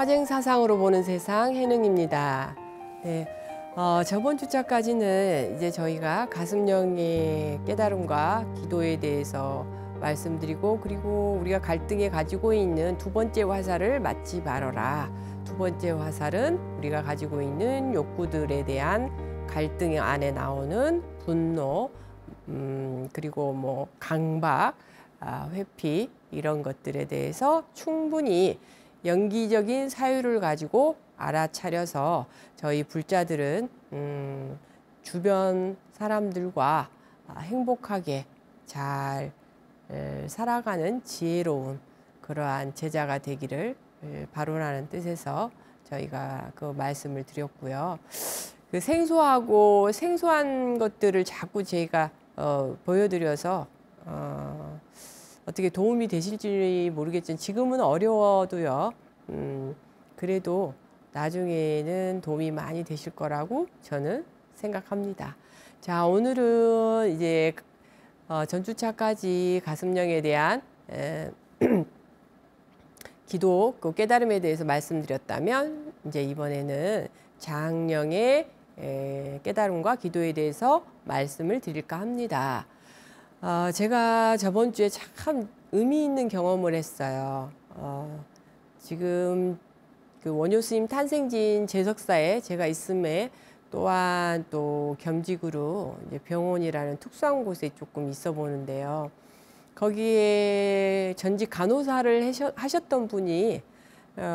화쟁사상으로 보는 세상 해능입니다. 네, 저번 주차까지는 이제 저희가 가슴령의 깨달음과 기도에 대해서 말씀드리고, 그리고 우리가 갈등에 가지고 있는 두 번째 화살을 맞지 말아라. 두 번째 화살은 우리가 가지고 있는 욕구들에 대한 갈등 안에 나오는 분노, 그리고 뭐 강박, 회피 이런 것들에 대해서 충분히 연기적인 사유를 가지고 알아차려서 저희 불자들은 주변 사람들과 행복하게 잘 살아가는 지혜로운 그러한 제자가 되기를 바라는 뜻에서 저희가 그 말씀을 드렸고요. 그 생소하고 생소한 것들을 자꾸 제가 보여드려서 어떻게 도움이 되실지 모르겠지만 지금은 어려워도요. 그래도 나중에는 도움이 많이 되실 거라고 저는 생각합니다. 자, 오늘은 이제 전주차까지 가슴령에 대한 기도, 그 깨달음에 대해서 말씀드렸다면 이제 이번에는 장령의 깨달음과 기도에 대해서 말씀을 드릴까 합니다. 제가 저번 주에 참 의미 있는 경험을 했어요. 지금 그 원효 스님 탄생진 제석사에 제가 있음에 또한 또 겸직으로 이제 병원이라는 특수한 곳에 조금 있어 보는데요. 거기에 전직 간호사를 하셨던 분이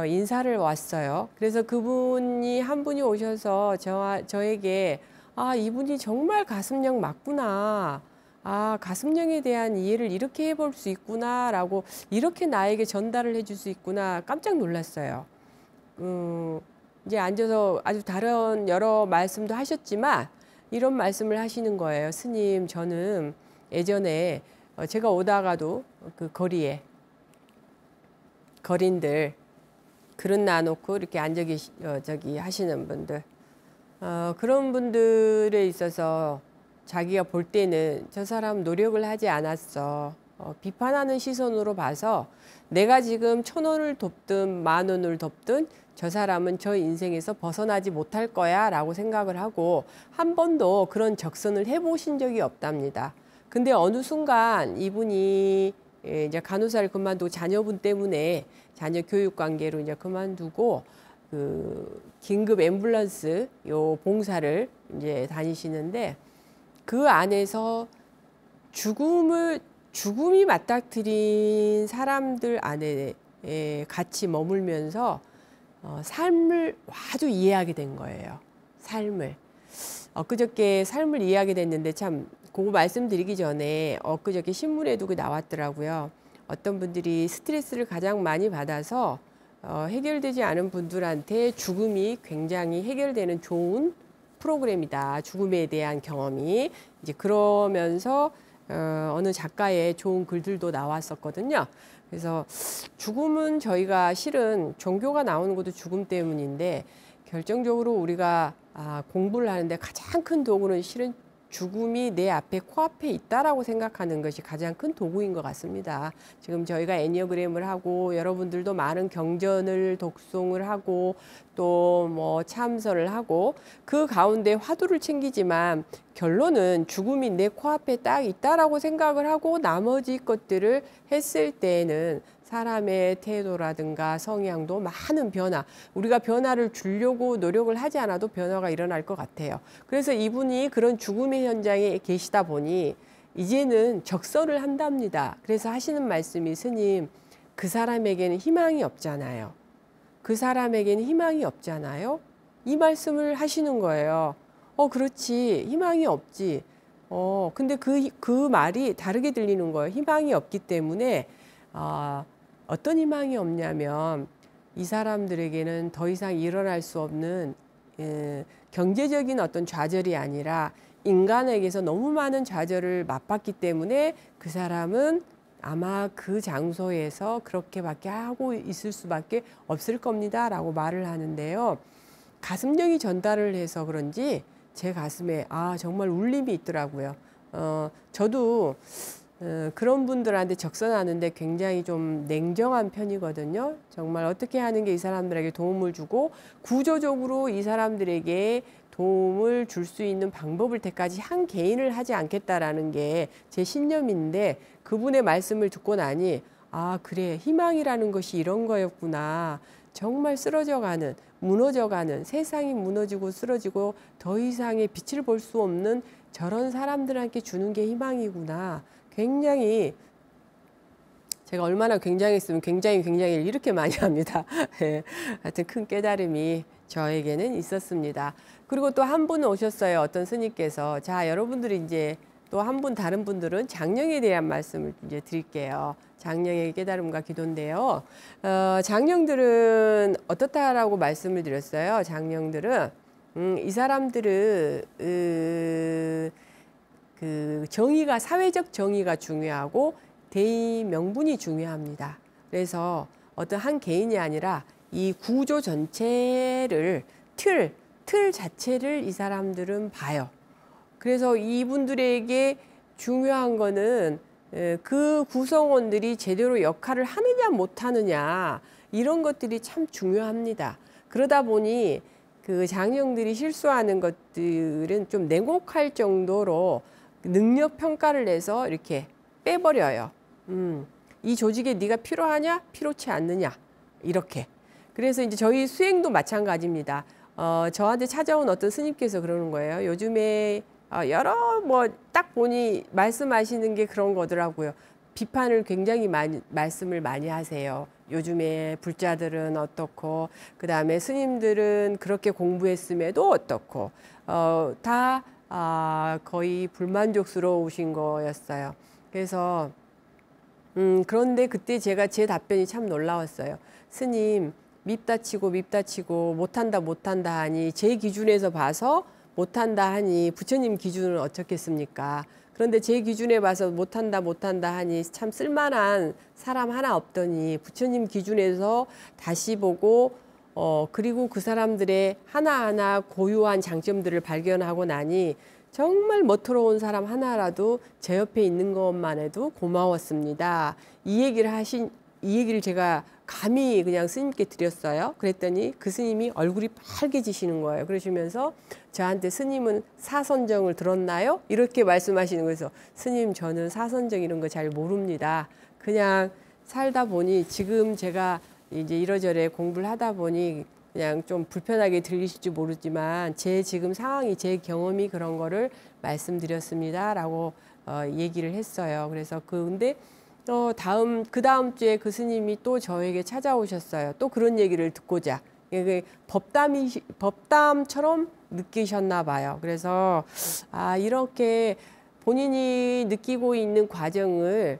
인사를 왔어요. 그래서 그분이 한 분이 오셔서 저에게 이분이 정말 가슴령 맞구나. 가슴령에 대한 이해를 이렇게 해볼 수 있구나 라고 이렇게 나에게 전달을 해줄 수 있구나 깜짝 놀랐어요. 이제 앉아서 아주 다른 여러 말씀도 하셨지만 이런 말씀을 하시는 거예요. 스님, 저는 예전에 제가 오다가도 그 거리에 거린들 그릇 놔놓고 이렇게 앉아 저기 하시는 분들, 그런 분들에 있어서 자기가 볼 때는 저 사람 노력을 하지 않았어. 비판하는 시선으로 봐서 내가 지금 1,000원을 돕든 10,000원을 돕든 저 사람은 저 인생에서 벗어나지 못할 거야 라고 생각을 하고 한 번도 그런 적선을 해보신 적이 없답니다. 근데 어느 순간 이분이 이제 간호사를 그만두고 자녀분 때문에 자녀 교육 관계로 이제 그만두고 그 긴급 앰뷸런스 요 봉사를 이제 다니시는데 그 안에서 죽음이 맞닥뜨린 사람들 안에 같이 머물면서 삶을 아주 이해하게 된 거예요. 삶을. 엊그저께 삶을 이해하게 됐는데 참 그거 말씀드리기 전에 엊그저께 신문에도 그 나왔더라고요. 어떤 분들이 스트레스를 가장 많이 받아서 해결되지 않은 분들한테 죽음이 굉장히 해결되는 좋은 프로그램이다. 죽음에 대한 경험이. 이제 그러면서 어느 작가의 좋은 글들도 나왔었거든요. 그래서 죽음은 저희가 실은 종교가 나오는 것도 죽음 때문인데 결정적으로 우리가 공부를 하는데 가장 큰 도구는 실은 죽음이 내 앞에 코앞에 있다라고 생각하는 것이 가장 큰 도구인 것 같습니다. 지금 저희가 애니어그램을 하고 여러분들도 많은 경전을 독송을 하고 또 뭐 참선을 하고 그 가운데 화두를 챙기지만 결론은 죽음이 내 코앞에 딱 있다라고 생각을 하고 나머지 것들을 했을 때에는 사람의 태도라든가 성향도 많은 변화, 우리가 변화를 주려고 노력을 하지 않아도 변화가 일어날 것 같아요. 그래서 이분이 그런 죽음의 현장에 계시다 보니 이제는 적설을 한답니다. 그래서 하시는 말씀이 스님, 그 사람에게는 희망이 없잖아요. 그 사람에게는 희망이 없잖아요. 이 말씀을 하시는 거예요. 그렇지. 희망이 없지. 근데 그 말이 다르게 들리는 거예요. 희망이 없기 때문에 어떤 희망이 없냐면 이 사람들에게는 더 이상 일어날 수 없는 경제적인 어떤 좌절이 아니라 인간에게서 너무 많은 좌절을 맛봤기 때문에 그 사람은 아마 그 장소에서 그렇게밖에 하고 있을 수밖에 없을 겁니다 라고 말을 하는데요. 가슴령이 전달을 해서 그런지 제 가슴에 정말 울림이 있더라고요. 저도 그런 분들한테 적선하는데 굉장히 좀 냉정한 편이거든요. 정말 어떻게 하는 게 이 사람들에게 도움을 주고 구조적으로 이 사람들에게 도움을 줄 수 있는 방법을 때까지 한 개인을 하지 않겠다라는 게 제 신념인데 그분의 말씀을 듣고 나니 아, 그래. 희망이라는 것이 이런 거였구나. 정말 쓰러져가는, 무너져가는, 세상이 무너지고 쓰러지고 더 이상의 빛을 볼 수 없는 저런 사람들한테 주는 게 희망이구나. 굉장히 제가 얼마나 굉장했으면 굉장히 이렇게 많이 합니다. 예, 하여튼 큰 깨달음이 저에게는 있었습니다. 그리고 또 한 분 오셨어요. 어떤 스님께서. 자, 여러분들이 이제 또 한 분, 다른 분들은 장령에 대한 말씀을 이제 드릴게요. 장령의 깨달음과 기도인데요. 장령들은 어떻다라고 말씀을 드렸어요. 장령들은 이 사람들은 그 정의가 사회적 정의가 중요하고 대의 명분이 중요합니다. 그래서 어떤 한 개인이 아니라 이 구조 전체를 틀 자체를 이 사람들은 봐요. 그래서 이분들에게 중요한 거는 그 구성원들이 제대로 역할을 하느냐 못하느냐 이런 것들이 참 중요합니다. 그러다 보니 그 장령들이 실수하는 것들은 좀 냉혹할 정도로 능력 평가를 해서 이렇게 빼버려요. 이 조직에 네가 필요하냐 필요치 않느냐 이렇게. 그래서 이제 저희 수행도 마찬가지입니다. 저한테 찾아온 어떤 스님께서 그러는 거예요. 요즘에 여러 뭐 딱 보니 말씀하시는 게 그런 거더라고요. 비판을 굉장히 말씀을 많이 하세요. 요즘에 불자들은 어떻고 그다음에 스님들은 그렇게 공부했음에도 어떻고 다 거의 불만족스러우신 거였어요. 그래서 그런데 그때 제가 제 답변이 참 놀라웠어요. 스님 밉다 치고 못한다 하니 제 기준에서 봐서 못한다 하니 부처님 기준은 어떻겠습니까? 그런데 제 기준에 봐서 못한다 하니 참 쓸만한 사람 하나 없더니 부처님 기준에서 다시 보고 그리고 그 사람들의 하나하나 고유한 장점들을 발견하고 나니 정말 멋스러운 사람 하나라도 제 옆에 있는 것만 해도 고마웠습니다. 이 얘기를 제가 감히 그냥 스님께 드렸어요. 그랬더니 그 스님이 얼굴이 빨개지시는 거예요. 그러시면서 저한테 스님은 사선정을 들었나요? 이렇게 말씀하시는 거예요. 스님 저는 사선정 이런 거 잘 모릅니다. 그냥 살다 보니 지금 제가 이제 이러저래 공부를 하다 보니 그냥 좀 불편하게 들리실지 모르지만 제 지금 상황이 제 경험이 그런 거를 말씀드렸습니다. 라고 얘기를 했어요. 그래서 근데 그 다음 주에 그 스님이 또 저에게 찾아오셨어요. 또 그런 얘기를 듣고자. 법담처럼 느끼셨나 봐요. 그래서, 이렇게 본인이 느끼고 있는 과정을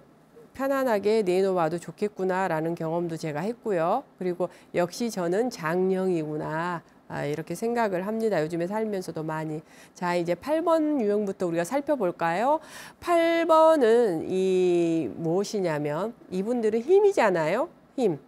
편안하게 내놓아도 좋겠구나라는 경험도 제가 했고요. 그리고 역시 저는 장령이구나. 이렇게 생각을 합니다. 요즘에 살면서도 많이. 자, 이제 8번 유형부터 우리가 살펴볼까요? 8번은 무엇이냐면 이분들은 힘이잖아요. 힘.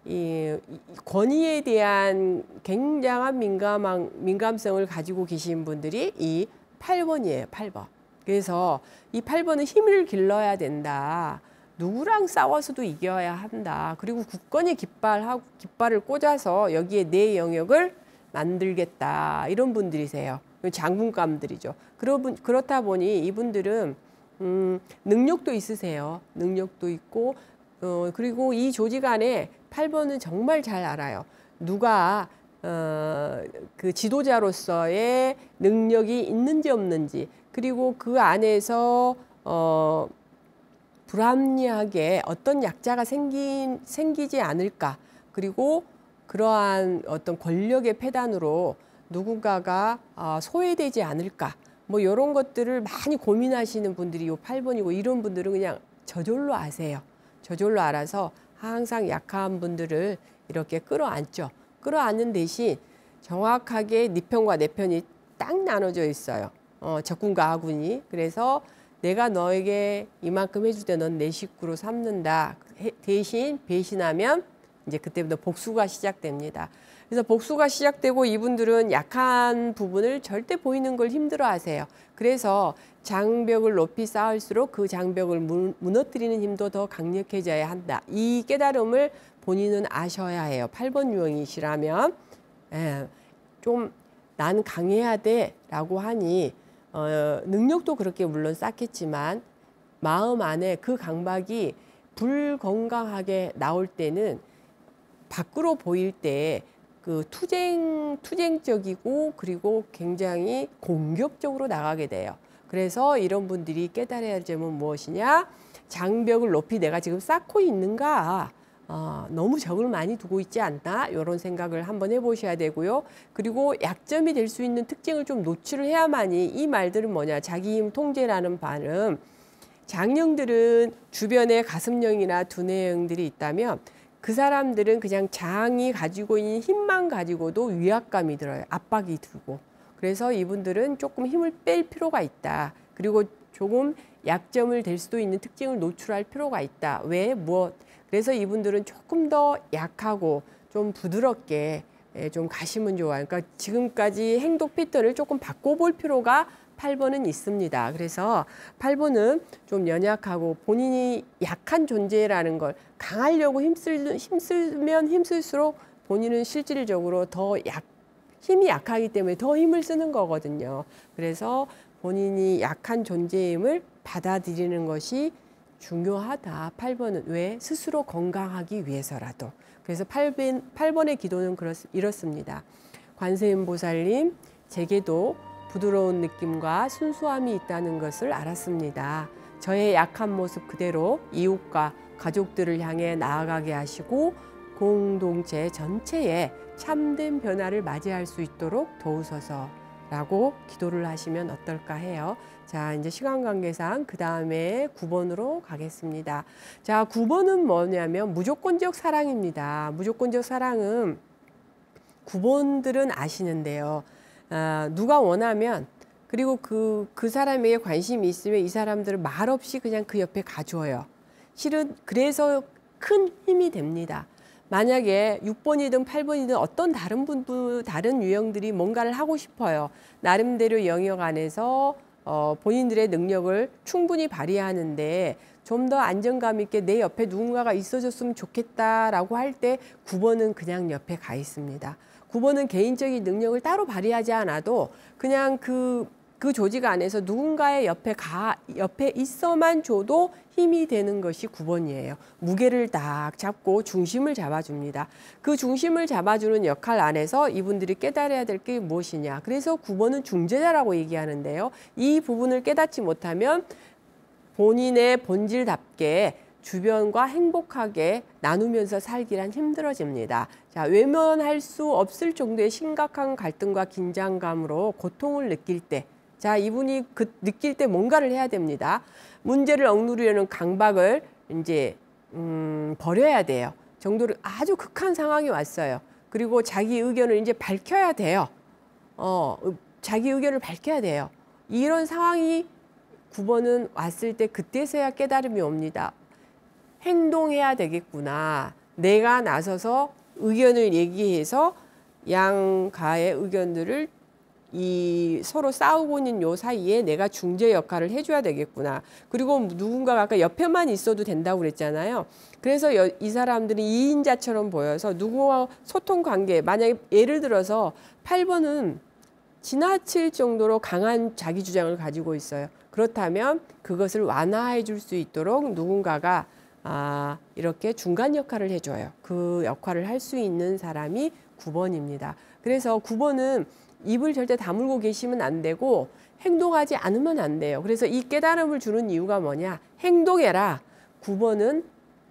이 권위에 대한 굉장한 민감성을 가지고 계신 분들이 이 8번이에요. 8번. 그래서 이 8번은 힘을 길러야 된다. 누구랑 싸워서도 이겨야 한다. 그리고 굳건히 깃발을 꽂아서 여기에 내 영역을 만들겠다. 이런 분들이세요. 장군감들이죠. 그렇다 보니 이분들은 능력도 있으세요. 능력도 있고 그리고 이 조직 안에 8번은 정말 잘 알아요. 누가 그 지도자로서의 능력이 있는지 없는지 그리고 그 안에서 불합리하게 어떤 약자가 생기지 않을까. 그리고 그러한 어떤 권력의 패단으로 누군가가 소외되지 않을까. 뭐 이런 것들을 많이 고민하시는 분들이 요 8번이고 이런 분들은 그냥 저절로 아세요. 저절로 알아서 항상 약한 분들을 이렇게 끌어안죠. 끌어안는 대신 정확하게 네 편과 내 편이 딱 나눠져 있어요. 적군과 아군이. 그래서 내가 너에게 이만큼 해줄 때 넌 내 식구로 삼는다. 대신 배신하면 이제 그때부터 복수가 시작됩니다. 그래서 복수가 시작되고 이분들은 약한 부분을 절대 보이는 걸 힘들어하세요. 그래서 장벽을 높이 쌓을수록 그 장벽을 무너뜨리는 힘도 더 강력해져야 한다. 이 깨달음을 본인은 아셔야 해요. 8번 유형이시라면 좀 난 강해야 돼 라고 하니 능력도 그렇게 물론 쌓겠지만 마음 안에 그 강박이 불건강하게 나올 때는 밖으로 보일 때 그 투쟁적이고 그리고 굉장히 공격적으로 나가게 돼요. 그래서 이런 분들이 깨달아야 할 점은 무엇이냐? 장벽을 높이 내가 지금 쌓고 있는가? 너무 적을 많이 두고 있지 않나? 이런 생각을 한번 해보셔야 되고요. 그리고 약점이 될 수 있는 특징을 좀 노출을 해야만이 이 말들은 뭐냐? 자기 힘 통제라는 발음. 장령들은 주변에 가슴령이나 두뇌형들이 있다면 그 사람들은 그냥 장이 가지고 있는 힘만 가지고도 위압감이 들어요. 압박이 들고. 그래서 이분들은 조금 힘을 뺄 필요가 있다. 그리고 조금 약점을 될 수도 있는 특징을 노출할 필요가 있다. 왜? 무엇? 그래서 이분들은 조금 더 약하고 좀 부드럽게 좀 가시면 좋아요. 그러니까 지금까지 행동 패턴을 조금 바꿔볼 필요가 8번은 있습니다. 그래서 8번은 좀 연약하고 본인이 약한 존재라는 걸 강하려고 힘쓰면 힘쓸수록 본인은 실질적으로 힘이 약하기 때문에 더 힘을 쓰는 거거든요. 그래서 본인이 약한 존재임을 받아들이는 것이 중요하다. 8번은 왜? 스스로 건강하기 위해서라도. 그래서 8번의 기도는 이렇습니다. 관세음 보살님, 제게도 부드러운 느낌과 순수함이 있다는 것을 알았습니다. 저의 약한 모습 그대로 이웃과 가족들을 향해 나아가게 하시고 공동체 전체에 참된 변화를 맞이할 수 있도록 도우소서라고 기도를 하시면 어떨까 해요. 자, 이제 시간 관계상 그 다음에 9번으로 가겠습니다. 자, 9번은 뭐냐면 무조건적 사랑입니다. 무조건적 사랑은 9번들은 아시는데요. 누가 원하면 그리고 그 사람에게 관심이 있으면 이 사람들을 말없이 그냥 그 옆에 가줘요. 실은 그래서 큰 힘이 됩니다. 만약에 6번이든 8번이든 어떤 다른 유형들이 뭔가를 하고 싶어요. 나름대로 영역 안에서 본인들의 능력을 충분히 발휘하는데 좀 더 안정감 있게 내 옆에 누군가가 있어줬으면 좋겠다라고 할 때 9번은 그냥 옆에 가 있습니다. 9번은 개인적인 능력을 따로 발휘하지 않아도 그냥 그 조직 안에서 누군가의 옆에 있어만 줘도 힘이 되는 것이 9번이에요. 무게를 딱 잡고 중심을 잡아줍니다. 그 중심을 잡아주는 역할 안에서 이분들이 깨달아야 될 게 무엇이냐. 그래서 9번은 중재자라고 얘기하는데요. 이 부분을 깨닫지 못하면 본인의 본질답게 주변과 행복하게 나누면서 살기란 힘들어집니다. 자, 외면할 수 없을 정도의 심각한 갈등과 긴장감으로 고통을 느낄 때, 자, 이분이 느낄 때 뭔가를 해야 됩니다. 문제를 억누르려는 강박을 이제 버려야 돼요. 정도로 아주 극한 상황이 왔어요. 그리고 자기 의견을 이제 밝혀야 돼요. 자기 의견을 밝혀야 돼요. 이런 상황이 9번은 왔을 때 그때서야 깨달음이 옵니다. 행동해야 되겠구나. 내가 나서서 의견을 얘기해서 양가의 의견들을 서로 싸우고 있는 요 사이에 내가 중재 역할을 해줘야 되겠구나. 그리고 누군가가 아까 옆에만 있어도 된다고 그랬잖아요. 그래서 이 사람들이 2인자처럼 보여서 누구와 소통 관계, 만약에 예를 들어서 8번은 지나칠 정도로 강한 자기 주장을 가지고 있어요. 그렇다면 그것을 완화해 줄 수 있도록 누군가가 이렇게 중간 역할을 해줘요. 그 역할을 할 수 있는 사람이 9번입니다. 그래서 9번은 입을 절대 다물고 계시면 안 되고 행동하지 않으면 안 돼요. 그래서 이 깨달음을 주는 이유가 뭐냐? 행동해라. 9번은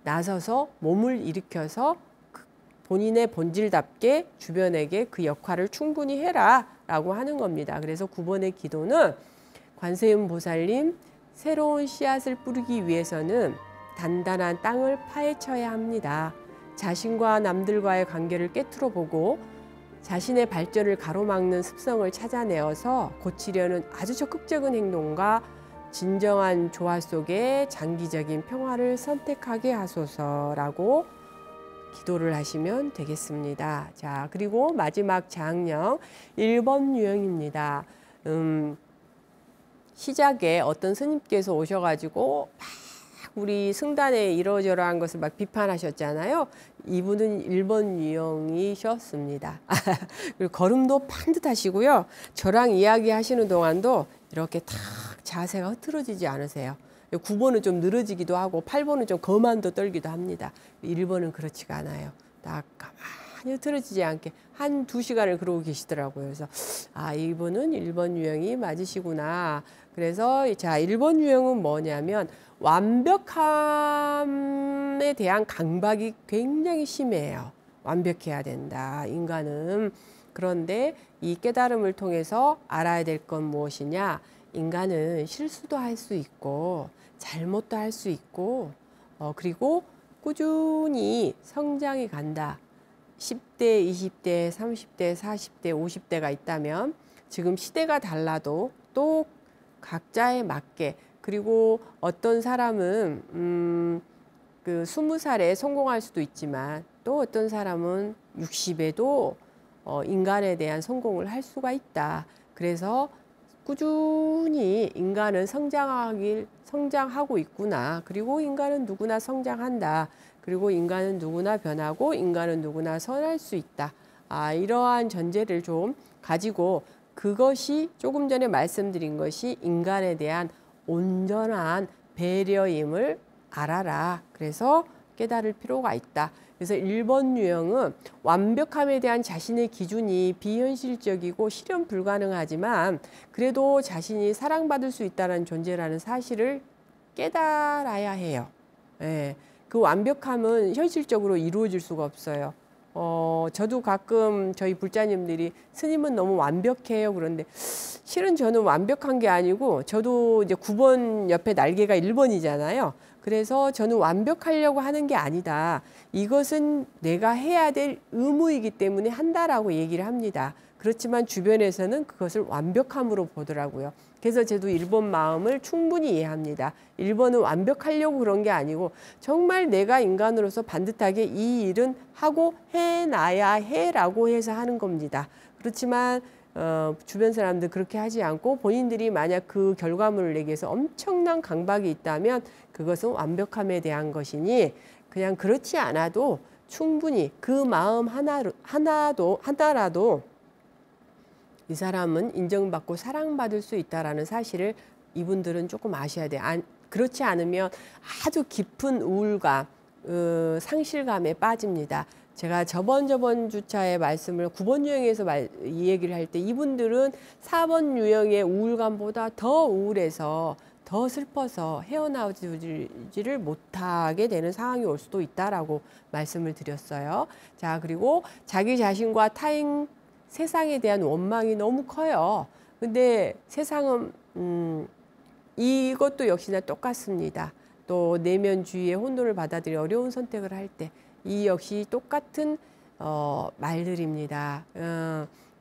나서서 몸을 일으켜서 본인의 본질답게 주변에게 그 역할을 충분히 해라 라고 하는 겁니다. 그래서 9번의 기도는 관세음 보살님, 새로운 씨앗을 뿌리기 위해서는 단단한 땅을 파헤쳐야 합니다. 자신과 남들과의 관계를 깨트려 보고 자신의 발전을 가로막는 습성을 찾아내어서 고치려는 아주 적극적인 행동과 진정한 조화 속에 장기적인 평화를 선택하게 하소서라고 기도를 하시면 되겠습니다. 자, 그리고 마지막 장령 1번 유형입니다. 시작에 어떤 스님께서 오셔가지고 막 우리 승단에 이러저러한 것을 막 비판하셨잖아요. 이분은 1번 유형이셨습니다. 그리고 걸음도 반듯하시고요. 저랑 이야기하시는 동안도 이렇게 탁 자세가 흐트러지지 않으세요. 9번은 좀 늘어지기도 하고 8번은 좀 거만도 떨기도 합니다. 1번은 그렇지가 않아요. 딱 가만히 흐트러지지 않게 한 2시간을 그러고 계시더라고요. 그래서 아, 이분은 1번 유형이 맞으시구나. 그래서 자, 1번 유형은 뭐냐면 완벽함에 대한 강박이 굉장히 심해요. 완벽해야 된다, 인간은. 그런데 이 깨달음을 통해서 알아야 될 건 무엇이냐? 인간은 실수도 할 수 있고 잘못도 할 수 있고 그리고 꾸준히 성장해 간다. 10대, 20대, 30대, 40대, 50대가 있다면 지금 시대가 달라도 또 각자에 맞게, 그리고 어떤 사람은 그 20살에 성공할 수도 있지만 또 어떤 사람은 60에도 인간에 대한 성공을 할 수가 있다. 그래서 꾸준히 인간은 성장하고 있구나. 그리고 인간은 누구나 성장한다. 그리고 인간은 누구나 변하고 인간은 누구나 선할 수 있다. 아, 이러한 전제를 좀 가지고, 그것이 조금 전에 말씀드린 것이 인간에 대한 온전한 배려임을 알아라. 그래서 깨달을 필요가 있다. 그래서 1번 유형은 완벽함에 대한 자신의 기준이 비현실적이고 실현 불가능하지만 그래도 자신이 사랑받을 수 있다는 존재라는 사실을 깨달아야 해요. 예, 그 완벽함은 현실적으로 이루어질 수가 없어요. 저도 가끔 저희 불자님들이 스님은 너무 완벽해요. 그런데 실은 저는 완벽한 게 아니고, 저도 이제 9번 옆에 날개가 1번이잖아요. 그래서 저는 완벽하려고 하는 게 아니다. 이것은 내가 해야 될 의무이기 때문에 한다라고 얘기를 합니다. 그렇지만 주변에서는 그것을 완벽함으로 보더라고요. 그래서 저도 1번 마음을 충분히 이해합니다. 1번은 완벽하려고 그런 게 아니고 정말 내가 인간으로서 반듯하게 이 일은 하고 해놔야 해라고 해서 하는 겁니다. 그렇지만 주변 사람들 그렇게 하지 않고 본인들이 만약 그 결과물을 내기 위해서 엄청난 강박이 있다면 그것은 완벽함에 대한 것이니, 그냥 그렇지 않아도 충분히 그 마음 하나라도 이 사람은 인정받고 사랑받을 수 있다라는 사실을 이분들은 조금 아셔야 돼요. 그렇지 않으면 아주 깊은 우울감, 상실감에 빠집니다. 제가 저번 주차의 말씀을 9번 유형에서 이 얘기를 할 때 이분들은 4번 유형의 우울감보다 더 우울해서 더 슬퍼서 헤어나오지를 못하게 되는 상황이 올 수도 있다라고 말씀을 드렸어요. 자, 그리고 자기 자신과 타인, 세상에 대한 원망이 너무 커요. 근데 세상은 이것도 역시나 똑같습니다. 또 내면주의의 혼돈을 받아들여 어려운 선택을 할 때 이 역시 똑같은 말들입니다.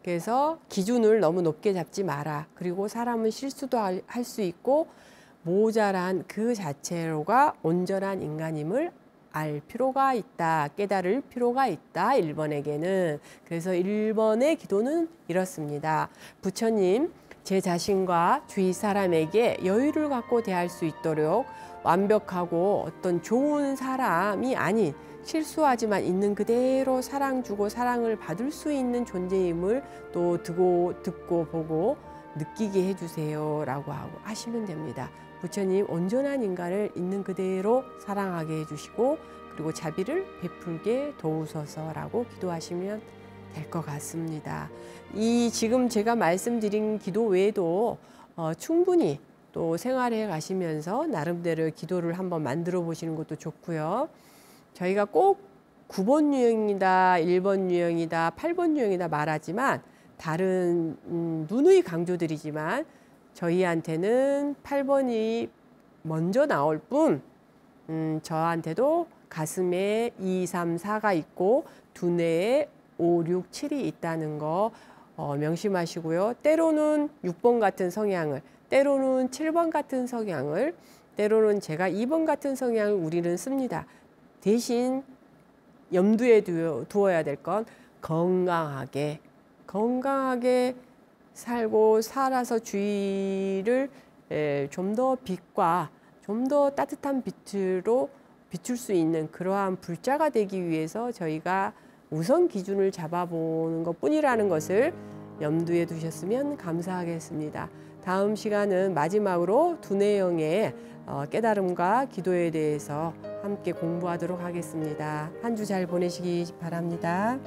그래서 기준을 너무 높게 잡지 마라. 그리고 사람은 실수도 할 수 있고 모자란 그 자체로가 온전한 인간임을 알 필요가 있다. 깨달을 필요가 있다. 1번에게는. 그래서 1번의 기도는 이렇습니다. 부처님, 제 자신과 주위 사람에게 여유를 갖고 대할 수 있도록 완벽하고 어떤 좋은 사람이 아닌 실수하지만 있는 그대로 사랑 주고 사랑을 받을 수 있는 존재임을 또 듣고 보고 느끼게 해주세요 라고 하시면 됩니다. 부처님, 온전한 인간을 있는 그대로 사랑하게 해주시고 그리고 자비를 베풀게 도우소서라고 기도하시면 될 것 같습니다. 이 지금 제가 말씀드린 기도 외에도 충분히 또 생활해 가시면서 나름대로 기도를 한번 만들어 보시는 것도 좋고요. 저희가 꼭 9번 유형이다, 1번 유형이다, 8번 유형이다 말하지만 다른 누누이 강조드리지만 저희한테는 8번이 먼저 나올 뿐 저한테도 가슴에 2, 3, 4가 있고 두뇌에 5, 6, 7이 있다는 거 명심하시고요. 때로는 6번 같은 성향을, 때로는 7번 같은 성향을, 때로는 제가 2번 같은 성향을 우리는 씁니다. 대신 염두에 두어야 될 건 건강하게 살고 살아서 주위를 좀 더 빛과 좀 더 따뜻한 빛으로 비출 수 있는 그러한 불자가 되기 위해서 저희가 우선 기준을 잡아보는 것뿐이라는 것을 염두에 두셨으면 감사하겠습니다. 다음 시간은 마지막으로 두뇌형의 깨달음과 기도에 대해서 함께 공부하도록 하겠습니다. 한 주 잘 보내시기 바랍니다.